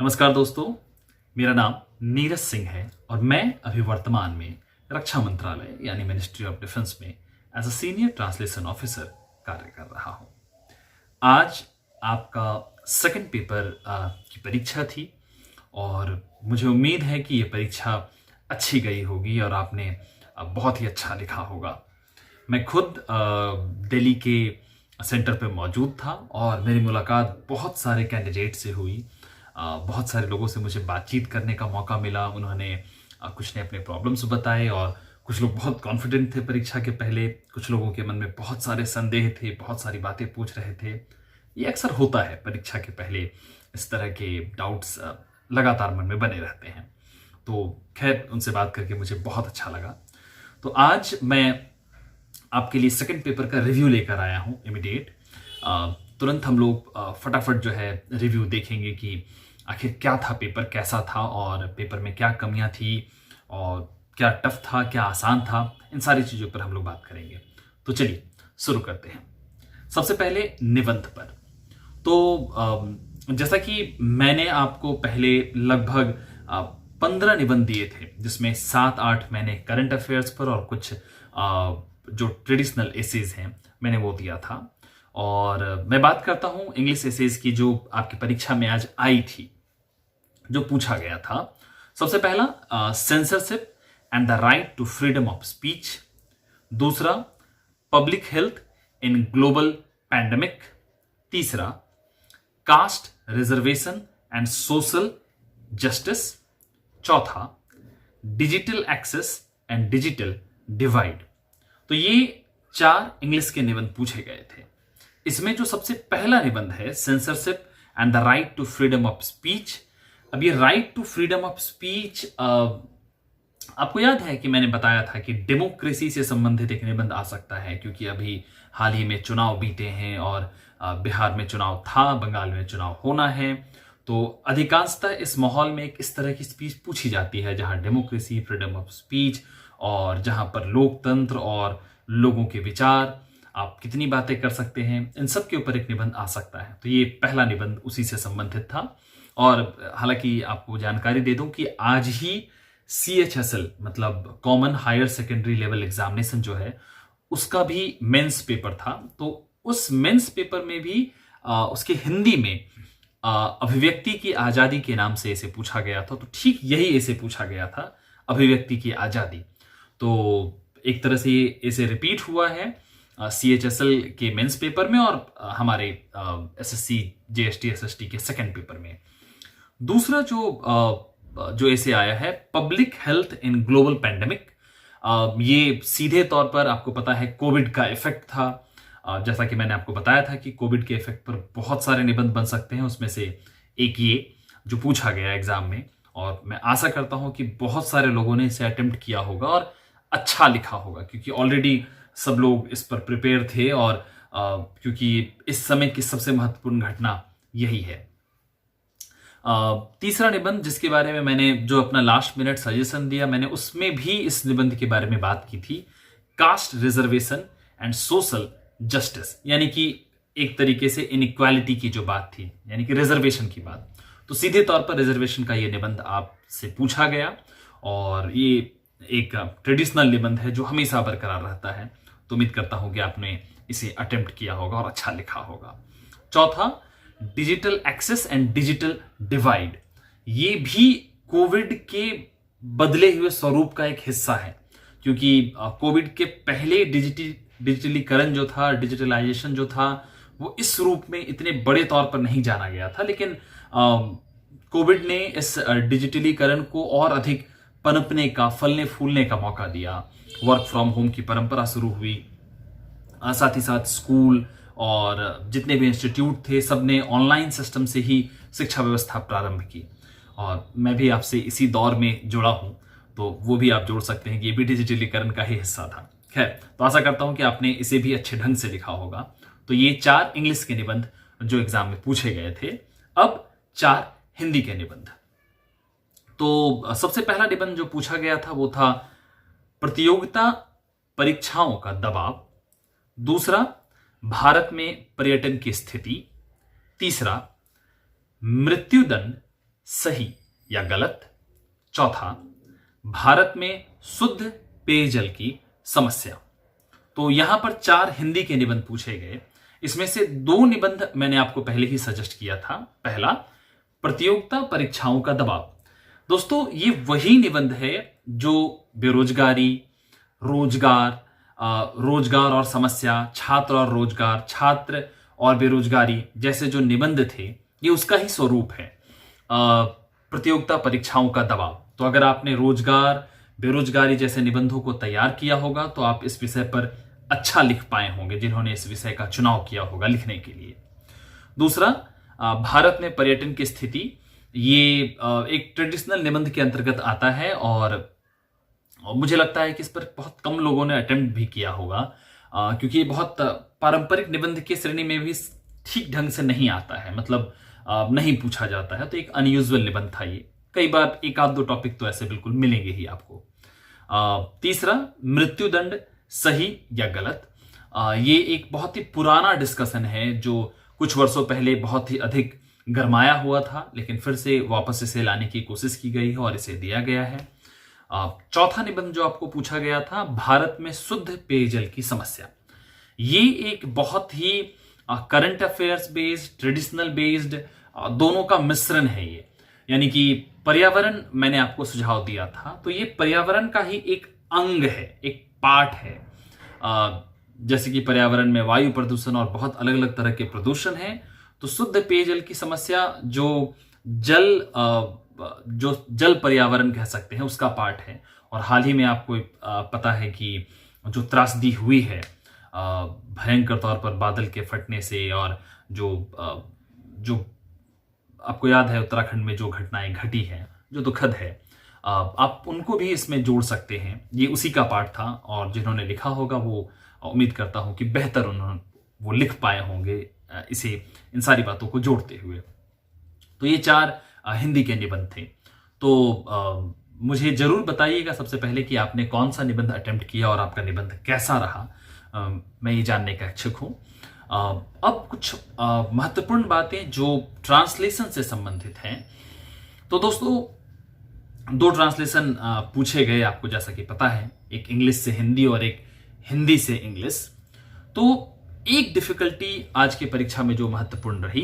नमस्कार दोस्तों, मेरा नाम नीरज सिंह है और मैं अभी वर्तमान में रक्षा मंत्रालय यानी मिनिस्ट्री ऑफ डिफेंस में as a senior translation officer कार्य कर रहा हूं। आज आपका सेकंड पेपर की परीक्षा थी और मुझे उम्मीद है कि ये परीक्षा अच्छी गई होगी और आपने बहुत ही अच्छा लिखा होगा। मैं खुद दिल्ली के सेंटर पे मौजूद था और मेरी मुलाकात बहुत सारे कैंडिडेट से हुई। बहुत सारे लोगों से मुझे बातचीत करने का मौका मिला। उन्होंने कुछ ने अपने प्रॉब्लम्स बताए और कुछ लोग बहुत कॉन्फिडेंट थे परीक्षा के पहले। कुछ लोगों के मन में बहुत सारे संदेह थे, बहुत सारी बातें पूछ रहे थे। ये अक्सर होता है परीक्षा के पहले, इस तरह के डाउट्स लगातार मन में बने रहते हैं। तो खैर, उनसे बात करके मुझे बहुत अच्छा लगा। तो आज मैं आपके लिए सेकंड पेपर का रिव्यू लेकर आया हूं इमीडिएट। तुरंत हम लोग फटाफट जो है रिव्यू देखेंगे कि आखिर क्या था पेपर, कैसा था और पेपर में क्या कमियां थी और क्या टफ था, क्या आसान था। इन सारी चीज़ों पर हम लोग बात करेंगे। तो चलिए शुरू करते हैं। सबसे पहले निबंध पर। तो जैसा कि मैंने आपको पहले लगभग 15 निबंध दिए थे, जिसमें 7-8 मैंने करंट अफेयर्स पर और कुछ जो ट्रेडिशनल एसेज हैं मैंने वो दिया था। और मैं बात करता हूं इंग्लिश एसेज की जो आपकी परीक्षा में आज आई थी, जो पूछा गया था। सबसे पहला censorship and the right to freedom of speech. दूसरा, public health in global pandemic. तीसरा, caste reservation and social justice. चौथा, digital access and digital divide. तो ये 4 इंग्लिश के निबंध पूछे गए थे। इसमें जो सबसे पहला निबंध है, censorship and the right to freedom of speech. अब ये right to freedom of speech, आपको याद है कि मैंने बताया था कि डेमोक्रेसी से संबंधित एक निबंध आ सकता है, क्योंकि अभी हाल ही में चुनाव बीते हैं और बिहार में चुनाव था, बंगाल में चुनाव होना है। तो अधिकांशतः इस माहौल में एक इस तरह की स्पीच पूछी जाती है जहां डेमोक्रेसी, फ्रीडम ऑफ स्पीच और जहां पर लोकतंत्र और लोगों के विचार, आप कितनी बातें कर सकते हैं, इन सब के ऊपर एक निबंध आ सकता है। तो ये पहला निबंध उसी से संबंधित था। और हालांकि आपको जानकारी दे दूं कि आज ही CHSL मतलब common higher secondary level examination जो है, उसका भी मेंस पेपर था। तो उस मेंस पेपर में भी उसके हिंदी में अभिव्यक्ति की आजादी के नाम से इसे पूछा गया था। तो ठीक यही इसे पूछा गया था, अभिव्यक्ति की आजादी। तो एक तरह से इसे रिपीट हुआ है CHSL के मेंस पेपर में और हमारे SSC JST SST के सेकंड पेपर में। दूसरा जो ऐसे आया है, public health in global pandemic. ये सीधे तौर पर आपको पता है कोविड का इफेक्ट था। जैसा कि मैंने आपको बताया था कि कोविड के इफेक्ट पर बहुत सारे निबंध बन सकते हैं, उसमें से एक ये जो पूछा गया एग्जाम में। और मैं आशा करता हूं कि बहुत सारे लोगों ने इसे अटेम्प्ट किया होगा और अच्छा लिखा होगा, क्योंकि ऑलरेडी सब लोग इस पर प्रिपेयर थे और क्योंकि इस समय की सबसे महत्वपूर्ण घटना यही है। तीसरा निबंध जिसके बारे में मैंने जो अपना लास्ट मिनट सजेशन दिया, मैंने उसमें भी इस निबंध के बारे में बात की थी, cast reservation and social justice. यानी कि एक तरीके से इनइक्वालिटी की जो बात थी, यानी कि रिजर्वेशन की बात। तो सीधे तौर पर रिजर्वेशन का ये निबंध आपसे पूछा गया और ये एक ट्रेडिशनल निबंध है जो हमेशा बरकरार रहता है। तो उम्मीद करता हूं कि आपने इसे अटेम्प्ट किया होगा और अच्छा लिखा होगा। चौथा, digital access and digital divide. ये भी कोविड के बदले हुए स्वरूप का एक हिस्सा है, क्योंकि कोविड के पहले डिजिटलीकरण जो था, डिजिटलाइजेशन जो था, वो इस रूप में इतने बड़े तौर पर नहीं जाना गया था। लेकिन कोविड ने इस डिजिटलीकरण को और अधिक पनपने का, फलने फूलने का मौका दिया। वर्क फ्रॉम होम की परंपरा शुरू हुई। साथ ही साथ स्कूल और जितने भी इंस्टीट्यूट थे, सबने ऑनलाइन सिस्टम से ही शिक्षा व्यवस्था प्रारंभ की। और मैं भी आपसे इसी दौर में जुड़ा हूं, तो वो भी आप जोड़ सकते हैं कि ये भी डिजिटलीकरण का ही हिस्सा था। खैर, तो आशा करता हूं कि आपने इसे भी अच्छे ढंग से लिखा होगा। तो ये 4 इंग्लिश के निबंध जो एग्जाम में पूछे गए थे। अब 4 हिंदी के निबंध। तो सबसे पहला निबंध जो पूछा गया था वो था प्रतियोगिता परीक्षाओं का दबाव। दूसरा, भारत में पर्यटन की स्थिति। तीसरा, मृत्युदंड सही या गलत। चौथा, भारत में शुद्ध पेयजल की समस्या। तो यहां पर 4 हिंदी के निबंध पूछे गए। इसमें से 2 निबंध मैंने आपको पहले ही सजेस्ट किया था। पहला, प्रतियोगिता परीक्षाओं का दबाव। दोस्तों, ये वही निबंध है जो बेरोजगारी, रोजगार और समस्या, छात्र और रोजगार, छात्र और बेरोजगारी जैसे जो निबंध थे, ये उसका ही स्वरूप है। प्रतियोगिता परीक्षाओं का दबाव। तो अगर आपने रोजगार, बेरोजगारी जैसे निबंधों को तैयार किया होगा तो आप इस विषय पर अच्छा लिख पाए होंगे, जिन्होंने इस विषय का चुनाव किया होगा लिखने के लिए। दूसरा, भारत में पर्यटन की स्थिति। ये एक ट्रेडिशनल निबंध के अंतर्गत आता है और मुझे लगता है कि इस पर बहुत कम लोगों ने अटेम्प्ट भी किया होगा, क्योंकि ये बहुत पारंपरिक निबंध की श्रेणी में भी ठीक ढंग से नहीं आता है, मतलब नहीं पूछा जाता है। तो एक अनयूजुअल निबंध था ये। कई बार 1-2 टॉपिक तो ऐसे बिल्कुल मिलेंगे ही आपको। तीसरा, मृत्युदंड सही या गलत। ये एक बहुत ही पुराना डिस्कशन है जो कुछ वर्षों पहले बहुत ही अधिक गरमाया हुआ था, लेकिन फिर से वापस इसे लाने की कोशिश की गई है और इसे दिया गया है। चौथा निबंध जो आपको पूछा गया था, भारत में शुद्ध पेयजल की समस्या। ये एक बहुत ही current affairs based, traditional based, दोनों का मिश्रण है ये। यानी कि पर्यावरण मैंने आपको सुझाव दिया था, तो ये पर्यावरण का ही एक अंग है, एक पार्ट है। जैसे कि पर्यावरण में वायु प्रदूषण और बहुत अलग अलग तरह के प्रदूषण हैं, तो शुद्ध पेयजल की समस्या जो जल पर्यावरण कह सकते हैं उसका पार्ट है। और हाल ही में आपको पता है कि जो त्रासदी हुई है भयंकर तौर पर बादल के फटने से, और जो आपको याद है उत्तराखंड में जो घटनाएं घटी हैं जो दुखद है, आप उनको भी इसमें जोड़ सकते हैं। ये उसी का पार्ट था और जिन्होंने लिखा होगा वो उम्मीद करता हूं कि बेहतर उन्होंने वो लिख पाए होंगे इसे, इन सारी बातों को जोड़ते हुए। तो ये 4 हिंदी के निबंध थे। तो मुझे जरूर बताइएगा सबसे पहले कि आपने कौन सा निबंध अटेम्प्ट किया और आपका निबंध कैसा रहा। मैं ये जानने का इच्छुक हूं। अब कुछ महत्वपूर्ण बातें जो ट्रांसलेशन से संबंधित हैं। तो दोस्तों, 2 ट्रांसलेशन पूछे गए आपको, जैसा कि पता है, एक इंग्लिश से हिंदी और एक हिंदी से इंग्लिश। तो एक डिफिकल्टी आज की परीक्षा में जो महत्वपूर्ण रही